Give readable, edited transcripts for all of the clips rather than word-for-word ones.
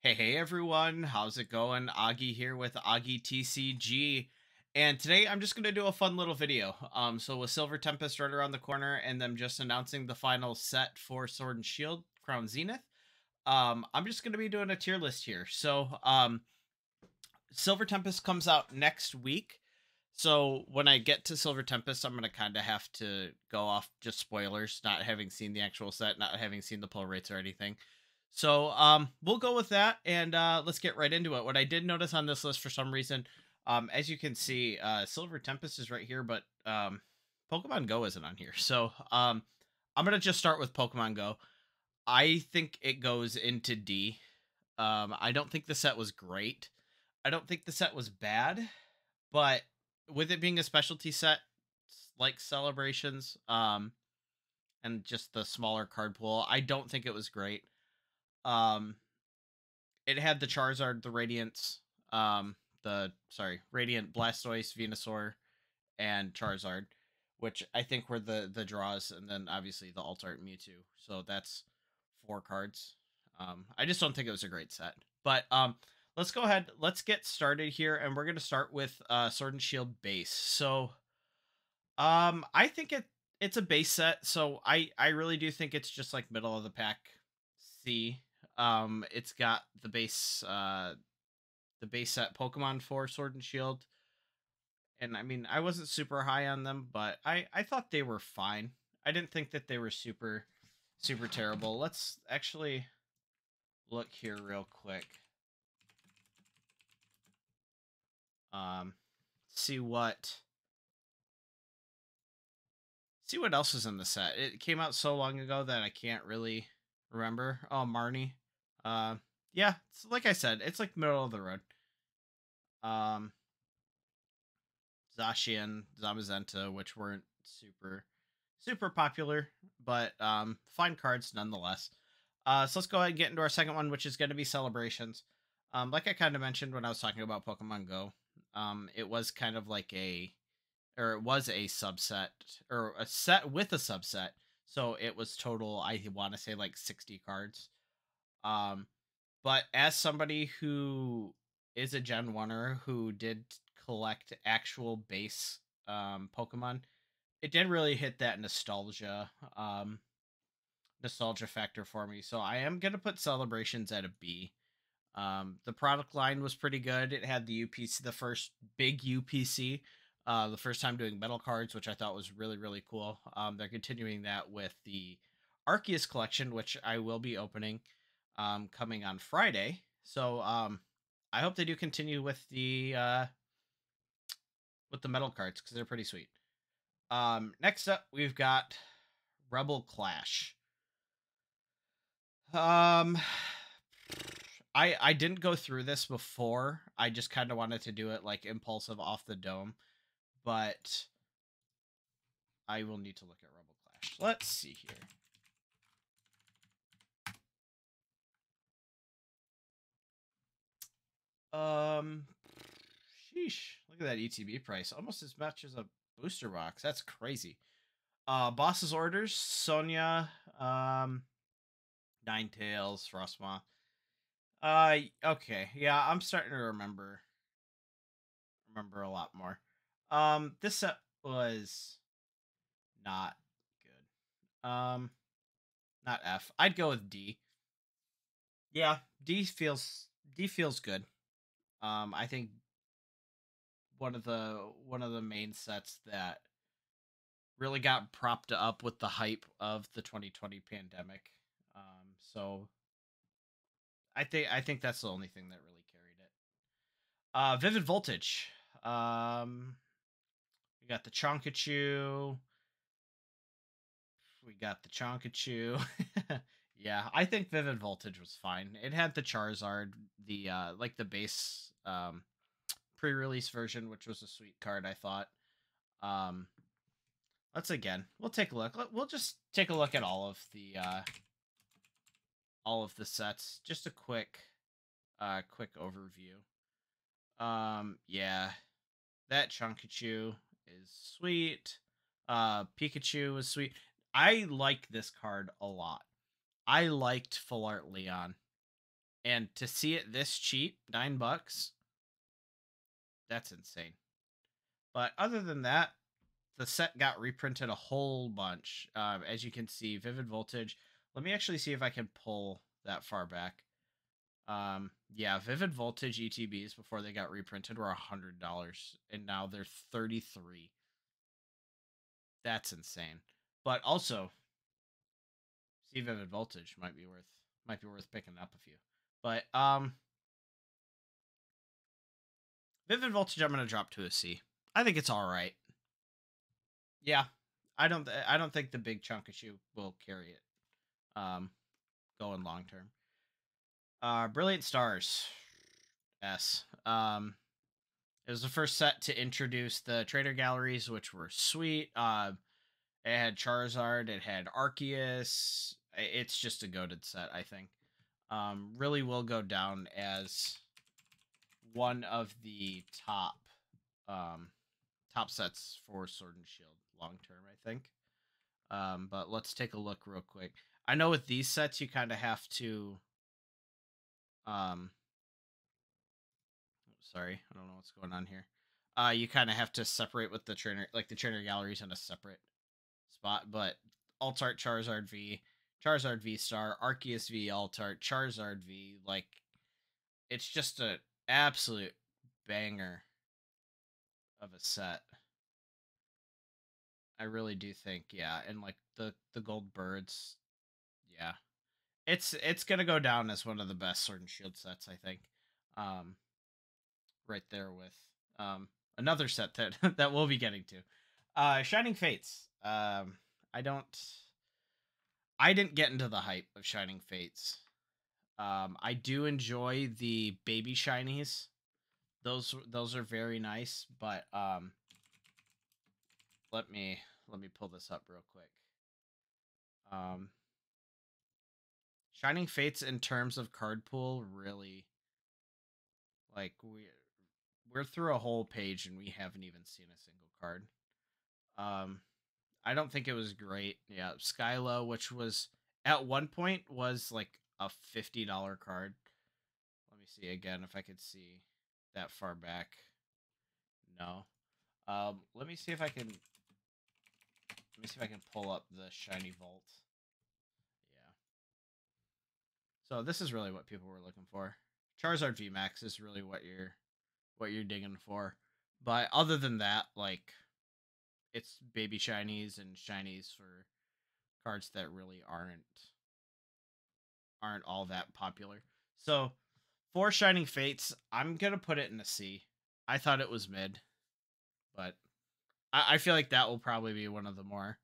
Hey everyone, how's it going? Augie here with Augie TCG. And today I'm just going to do a fun little video. So with Silver Tempest right around the corner and them just announcing the final set for Sword and Shield Crown Zenith, I'm just going to be doing a tier list here. So Silver Tempest comes out next week. So when I get to Silver Tempest, I'm going to kind of have to go off just spoilers, not having seen the actual set, not having seen the pull rates or anything. So we'll go with that and let's get right into it. What I did notice on this list for some reason, as you can see, Silver Tempest is right here, but Pokemon Go isn't on here. So I'm gonna just start with Pokemon Go. I think it goes into D. I don't think the set was great. I don't think the set was bad, but with it being a specialty set like celebrations, and just the smaller card pool, I don't think it was great. Um, it had the Charizard, the Radiance, Radiant Blastoise, Venusaur, and Charizard, which I think were the draws, and then obviously the Alt Art Mewtwo. So that's four cards. I just don't think it was a great set. But let's go ahead. Let's get started here, and we're gonna start with Sword and Shield base. So I think it's a base set. So I really do think it's just like middle of the pack C. It's got the base set Pokemon for Sword and Shield. And I mean, I wasn't super high on them, but I thought they were fine. I didn't think that they were super terrible. Let's actually look here real quick. Um see what see what else is in the set. It came out so long ago that I can't really remember. Oh, Marnie. Uh yeah, it's, like I said, it's like middle of the road. Um Zacian, Zamazenta, which weren't super popular, but fine cards nonetheless. So let's go ahead and get into our second one, which is going to be celebrations. Like I kind of mentioned when I was talking about Pokemon Go, it was kind of like it was a subset or a set with a subset. So it was total, I want to say like 60 cards. Um, but as somebody who is a Gen 1er who did collect actual base Pokemon, it did really hit that nostalgia factor for me. So I am gonna put Celebrations at a B. The product line was pretty good. It had the UPC, the first big UPC, the first time doing metal cards, which I thought was really cool. They're continuing that with the Arceus collection, which I will be opening, coming on Friday. So I hope they do continue with the metal cards because they're pretty sweet. Next up, we've got Rebel Clash. Um, I didn't go through this before. I just kind of wanted to do it like impulsive off the dome, but I will need to look at Rebel Clash. Let's see here. Um, sheesh. Look at that ETB price, almost as much as a booster box. That's crazy. Boss's Orders, Sonya, Ninetales, Frostmoth. Okay, yeah, I'm starting to remember a lot more. This set was not good. Not F. I'd go with D. Yeah, D feels good. I think one of the main sets that really got propped up with the hype of the 2020 pandemic. So I think that's the only thing that really carried it. Vivid Voltage. Um, we got the Chonkachu. We got the Chonkachu. Yeah, I think Vivid Voltage was fine. It had the Charizard, the like the base pre-release version, which was a sweet card, I thought. Um we'll take a look. We'll just take a look at all of the sets. Just a quick overview. Yeah, that Chonkachu is sweet. Pikachu is sweet. I like this card a lot. I liked Full Art Leon. And to see it this cheap, $9, that's insane. But other than that, the set got reprinted a whole bunch. As you can see, Vivid Voltage. Let me actually see if I can pull that far back. Yeah, Vivid Voltage ETBs before they got reprinted were $100, and now they're 33. That's insane. But also, see Vivid Voltage might be worth picking up a few. But Vivid Voltage, I'm gonna drop to a C. I think it's all right. Yeah, I don't think the big chunk issue will carry it. Going long term. Brilliant Stars, S. It was the first set to introduce the trader galleries, which were sweet. It had Charizard, it had Arceus. It's just a goated set, I think. Really will go down as one of the top sets for Sword and Shield long term, I think. But let's take a look real quick. I know with these sets you kind of have to sorry, I don't know what's going on here. You kind of have to separate with the trainer, like the trainer galleries in a separate spot. But Altart Charizard V Star, Arceus V Altart, Charizard V, like it's just a absolute banger of a set. I really do think, yeah, and like the gold birds, yeah, it's gonna go down as one of the best Sword and Shield sets, I think. Um, right there with another set that that we'll be getting to. Shining Fates. I don't I didn't get into the hype of Shining Fates. I do enjoy the baby shinies. Those are very nice, but let me pull this up real quick. Um Shining Fates in terms of card pool really, like, we're through a whole page and we haven't even seen a single card. Um I don't think it was great. Yeah, Skylo, which was at one point was like a $50 card. Let me see again if I could see that far back. No. Let me see if I can pull up the shiny vault. Yeah. So this is really what people were looking for. Charizard VMAX is really what you're digging for. But other than that, like, it's baby shinies and shinies for cards that really aren't all that popular. So for Shining Fates, I'm gonna put it in a C. I thought it was mid, but I feel like that will probably be one of the more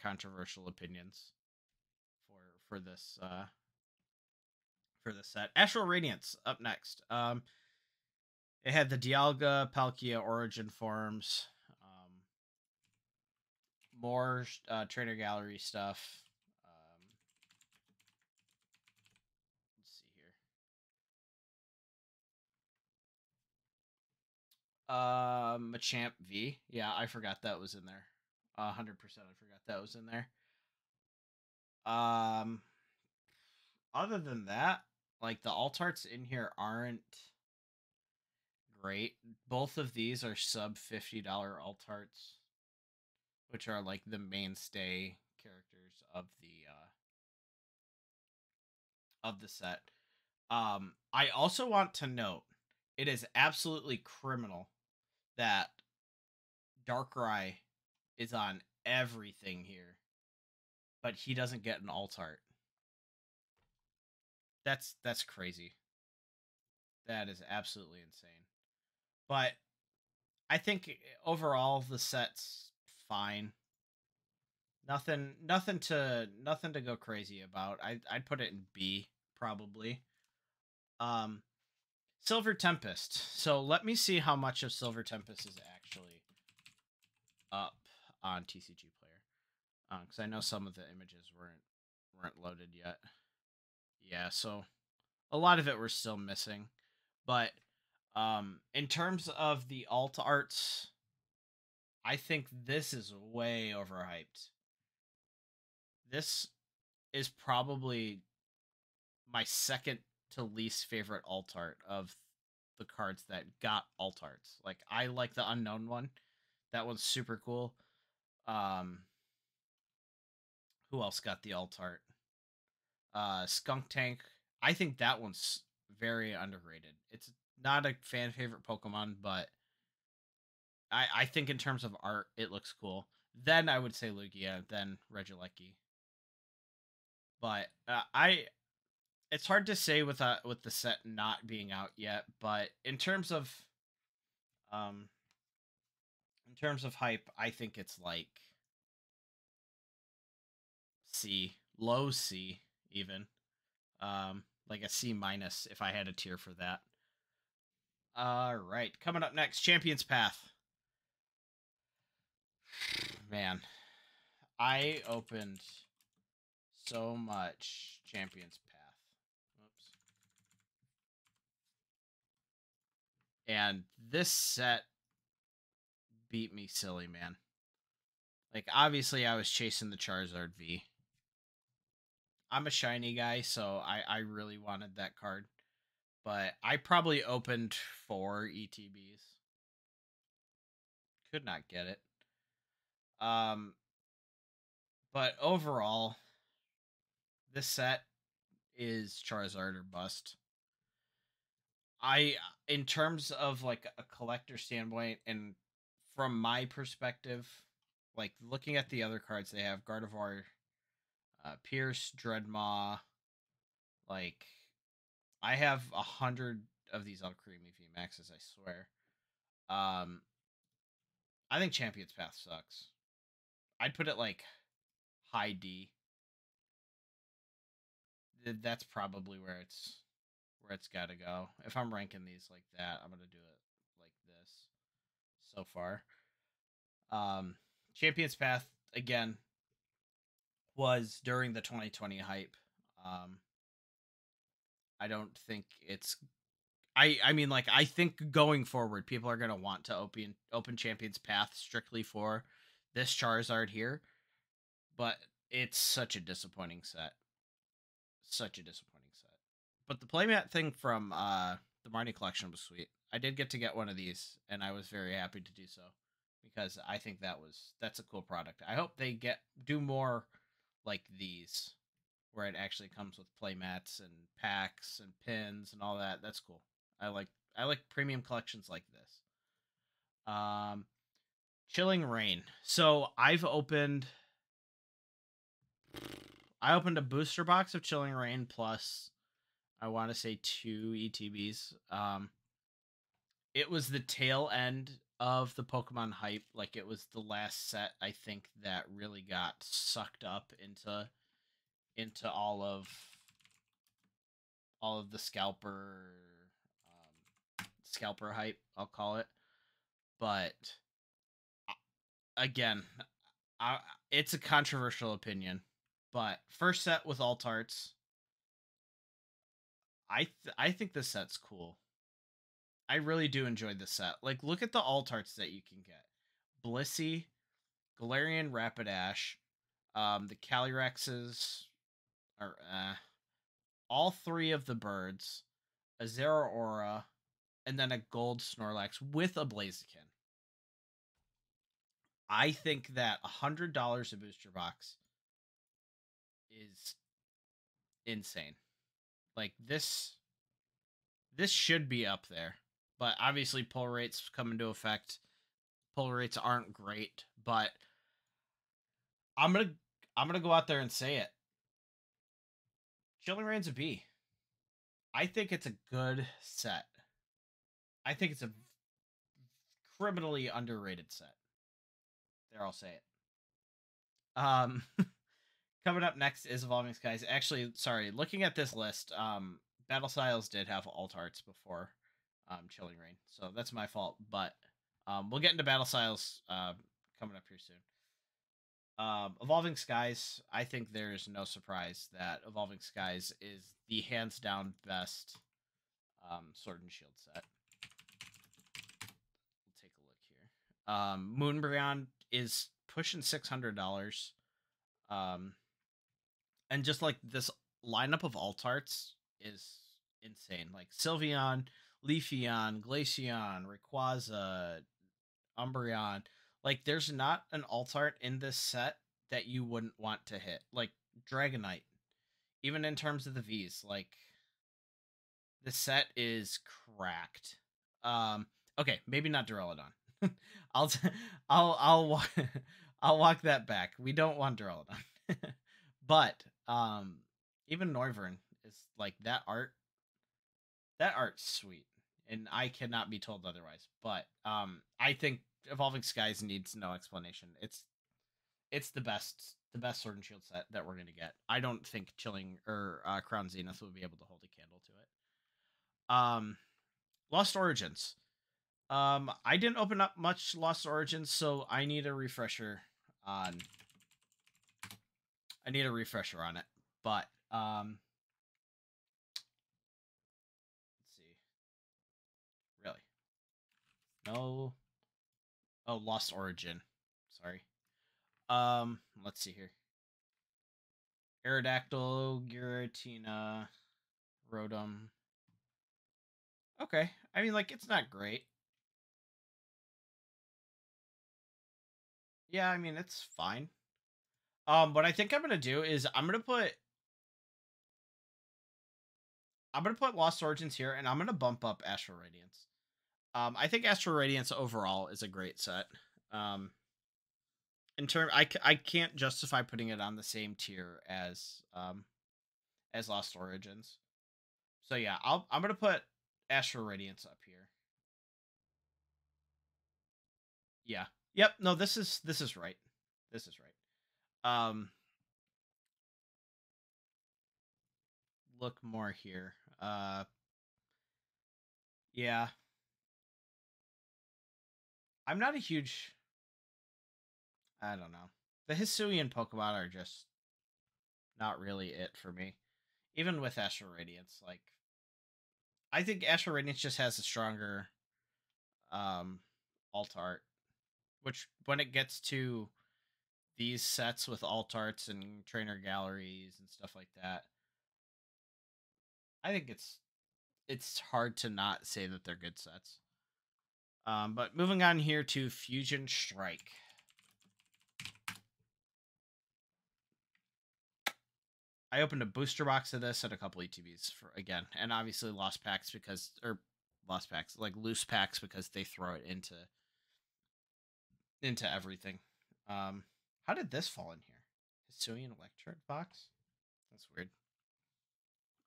controversial opinions for this set. Astral Radiance up next. It had the Dialga, Palkia origin forms, more trainer gallery stuff. Let's see here. Machamp V. Yeah, I forgot that was in there. 100%, I forgot that was in there. Um, Other than that, like the altarts in here aren't great. Both of these are sub $50 altarts, which are like the mainstay characters of the set. I also want to note it is absolutely criminal that Darkrai is on everything here, but he doesn't get an alt art. That's crazy. That is absolutely insane. But I think overall the set's fine. Nothing to go crazy about. I'd put it in B probably. Um Silver Tempest. So let me see how much of Silver Tempest is actually up on TCG Player. Because I know some of the images weren't loaded yet. Yeah, so a lot of it we're still missing. But in terms of the alt arts, I think this is way overhyped. This is probably my second to least favorite alt art of the cards that got alt arts. Like I like the unknown one. That one's super cool. Um, who else got the alt art? Skunk Tank. I think that one's very underrated. It's not a fan favorite Pokemon, but I think in terms of art, it looks cool. Then I would say Lugia, then Regieleki. But it's hard to say with the set not being out yet. But um in terms of hype, I think it's like C, low C even. Like a C minus if I had a tier for that. All right, coming up next, Champions Path. Man, I opened so much Champions Path. Whoops. And this set beat me silly, man. Like, obviously, I was chasing the Charizard V. I'm a shiny guy, so I really wanted that card. But I probably opened 4 ETBs. Could not get it. Um, but overall, this set is Charizard or bust. In terms of like a collector standpoint, and from my perspective, like looking at the other cards they have, Gardevoir, Pierce, Dreadmaw, like I have 100 of these Alcremie VMAXs, I swear. Um, I think Champions Path sucks. I'd put it like high D. That's probably where it's got to go. If I'm ranking these like that, I'm gonna do it like this so far. Um, Champions Path again was during the 2020 hype. Um, I don't think it's. I mean, like I think going forward, people are gonna want to open Champions Path strictly for this Charizard here, but it's such a disappointing set. Such a disappointing set. But the playmat thing from the Marnie collection was sweet. I did get to get one of these, and I was very happy to do so because I think that's a cool product. I hope they do more like these, where it actually comes with playmats and packs and pins and all that. That's cool. I like premium collections like this. Um, Chilling Rain. So I opened a booster box of Chilling Rain plus I want to say 2 ETBs. It was the tail end of the Pokemon hype. Like it was the last set I think that really got sucked up into all of the scalper hype, I'll call it. But again, I, it's a controversial opinion. But first set with alt arts, I think this set's cool. I really do enjoy this set. Like, look at the alt arts that you can get: Blissey, Galarian Rapidash, the Calyrexes, or all 3 of the birds, a Zeraora, and then a gold Snorlax with a Blaziken. I think that $100 a booster box is insane. Like this should be up there. But obviously pull rates come into effect. Pull rates aren't great, but I'm going to go out there and say it. Chilling Rain's a B. I think it's a good set. I think it's a criminally underrated set. There, I'll say it. Coming up next is Evolving Skies. Actually, sorry, looking at this list, Battle Styles did have alt arts before Chilling Rain, so that's my fault. But we'll get into Battle Styles coming up here soon. Evolving Skies, I think there's no surprise that Evolving Skies is the hands down best Sword and Shield set. We'll take a look here. Moonbreon is pushing $600. And just like this lineup of alt arts is insane. Like Sylveon, Leafeon, Glaceon, Rayquaza, Umbreon. Like there's not an alt art in this set that you wouldn't want to hit. Like Dragonite, even in terms of the V's, like the set is cracked. Okay, maybe not Duraludon. I'll t- I'll I'll walk that back. We don't want Duraludon. But even Noivern is like that art's sweet, and I cannot be told otherwise. But I think Evolving Skies needs no explanation. It's the best Sword and Shield set that we're gonna get. I don't think Chilling or Crown Zenith will be able to hold a candle to it. Lost Origins. I didn't open up much Lost Origins, so I need a refresher on. I need a refresher on it, but let's see. Really, no. Oh, Lost Origin. Sorry. Let's see here. Aerodactyl, Giratina, Rotom. Okay, I mean, like it's not great. Yeah, I mean it's fine. What I think I'm gonna do is I'm gonna put Lost Origins here, and I'm gonna bump up Astral Radiance. I think Astral Radiance overall is a great set. Um, I can't justify putting it on the same tier as Lost Origins. So yeah, I'm gonna put Astral Radiance up here. Yeah. Yep. No, this is right. This is right. Look more here. Yeah. I'm not a huge. I don't know. The Hisuian Pokemon are just not really it for me. Even with Astral Radiance, like I think Astral Radiance just has a stronger alt art, which when it gets to these sets with alt arts and trainer galleries and stuff like that, I think it's hard to not say that they're good sets. But moving on here to Fusion Strike. I opened a booster box of this and a couple ETBs for again, and obviously lost packs lost packs like loose packs because they throw it into everything. How did this fall in here? Hisuian Electric box. That's weird.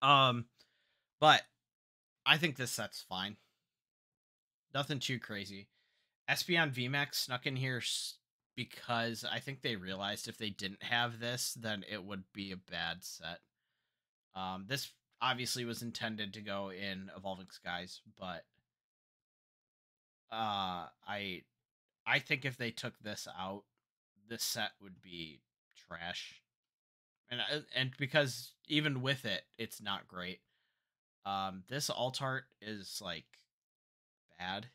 Um, but I think this set's fine. Nothing too crazy. Espeon VMAX snuck in here because I think they realized if they didn't have this, then it would be a bad set. This obviously was intended to go in Evolving Skies, but I think if they took this out, this set would be trash. And because even with it, it's not great. This alt art is like bad.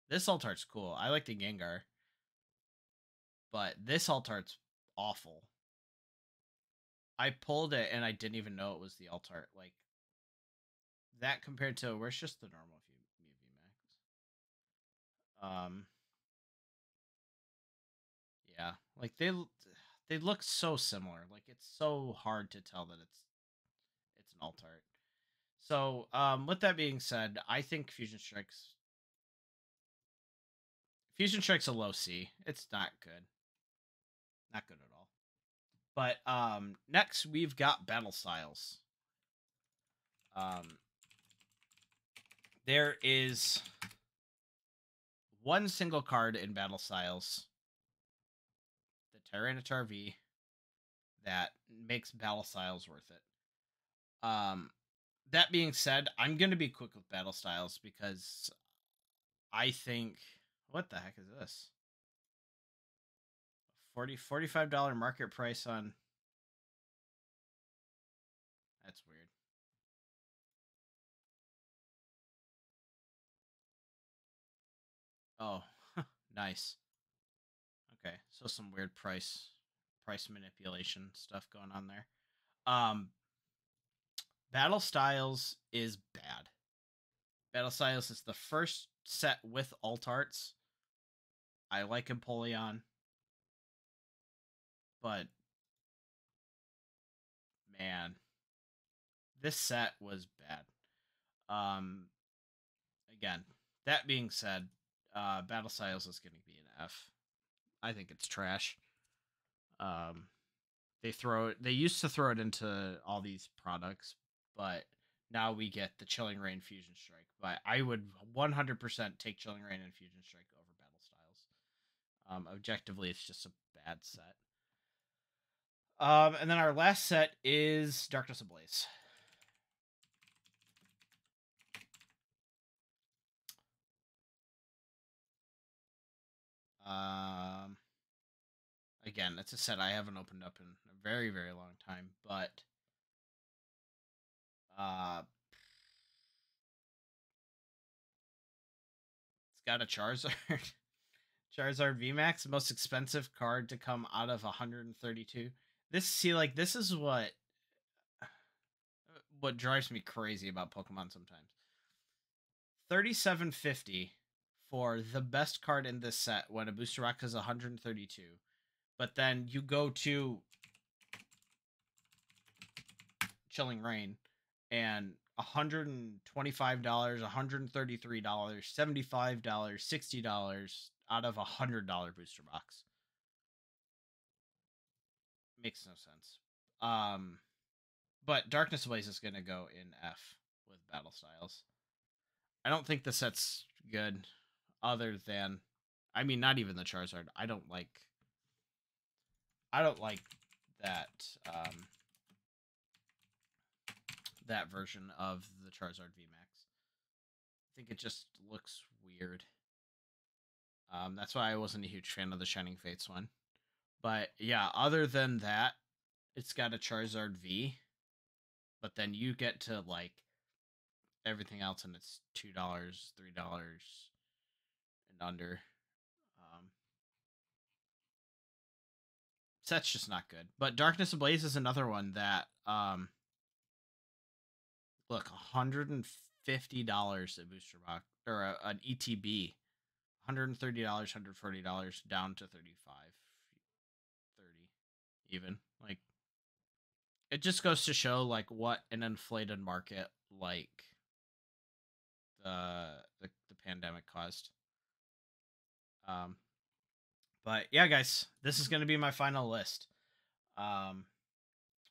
This alt art's cool. I like the Gengar, but this alt art's awful. I pulled it and I didn't even know it was the alt art. Like that compared to where's just the normal Mew VMAX. Yeah, like they look so similar. Like it's so hard to tell that it's an alt art. So, with that being said, I think Fusion Strike's a low C. It's not good. Not good at all. But next we've got Battle Styles. There is one single card in Battle Styles, the Tyranitar V, that makes Battle Styles worth it. That being said, I'm gonna be quick with Battle Styles because I think what the heck is this? $45 market price on. That's weird. Oh, nice. Okay, so some weird price manipulation stuff going on there. Um, Battle Styles is bad. Battle Styles is the first set with alt arts. I like Empoleon, but man, this set was bad. Um, again, that being said, Battle Styles is going to be an F. I think it's trash. Um, they used to throw it into all these products, but now we get the Chilling Rain Fusion Strike. But I would 100% take Chilling Rain and Fusion Strike over Battle Styles. Objectively, it's just a bad set. And then our last set is Darkness Ablaze. Again, it's a set I haven't opened up in a very, very long time, but it's got a Charizard. Charizard VMAX, most expensive card to come out of 132. This is what drives me crazy about Pokemon sometimes. 3750 for the best card in this set when a booster box is 132. But then you go to Chilling Rain and $125, $133, $75, $60 out of $100 booster box. Makes no sense. But Darkness Ablaze is going to go in F with Battle Styles. I don't think the set's good other than, I mean, not even the Charizard. I don't like that that version of the Charizard VMAX. I think it just looks weird. That's why I wasn't a huge fan of the Shining Fates one. But yeah, other than that, it's got a Charizard V. But then you get to like everything else, and it's $2, $3 and under. Set's just not good. But Darkness Ablaze is another one that look, $150 a booster box or an ETB. $130, $140 down to 35, 30 even. Like, it just goes to show like what an inflated market like the pandemic caused. But yeah, guys, this is going to be my final list. I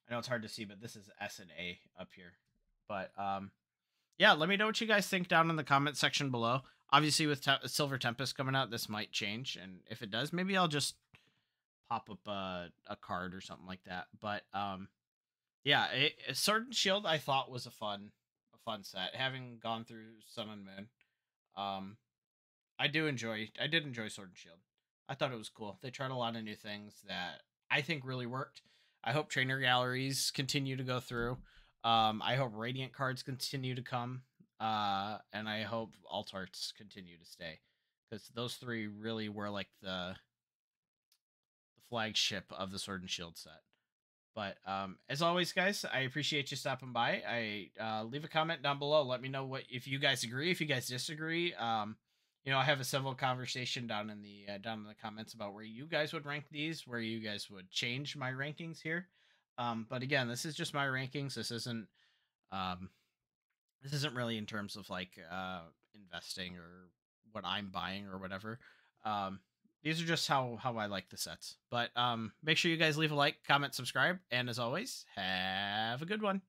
know it's hard to see, but this is S and A up here. But yeah, let me know what you guys think down in the comment section below. Obviously, with Silver Tempest coming out, this might change, and if it does, maybe I'll just pop up a card or something like that. But yeah, Sword and Shield I thought was a fun set. Having gone through Sun and Moon, I did enjoy Sword and Shield. I thought it was cool. They tried a lot of new things that I think really worked. I hope trainer galleries continue to go through. I hope Radiant cards continue to come. And I hope alt arts continue to stay. Because those three really were like the flagship of the Sword and Shield set. But as always, guys, I appreciate you stopping by. Leave a comment down below. Let me know if you guys agree, if you guys disagree. I have a civil conversation down in the comments about where you guys would rank these, where you guys would change my rankings here. But again, this is just my rankings. This isn't really in terms of like investing or what I'm buying or whatever. These are just how I like the sets. But make sure you guys leave a like, comment, subscribe, and as always, have a good one.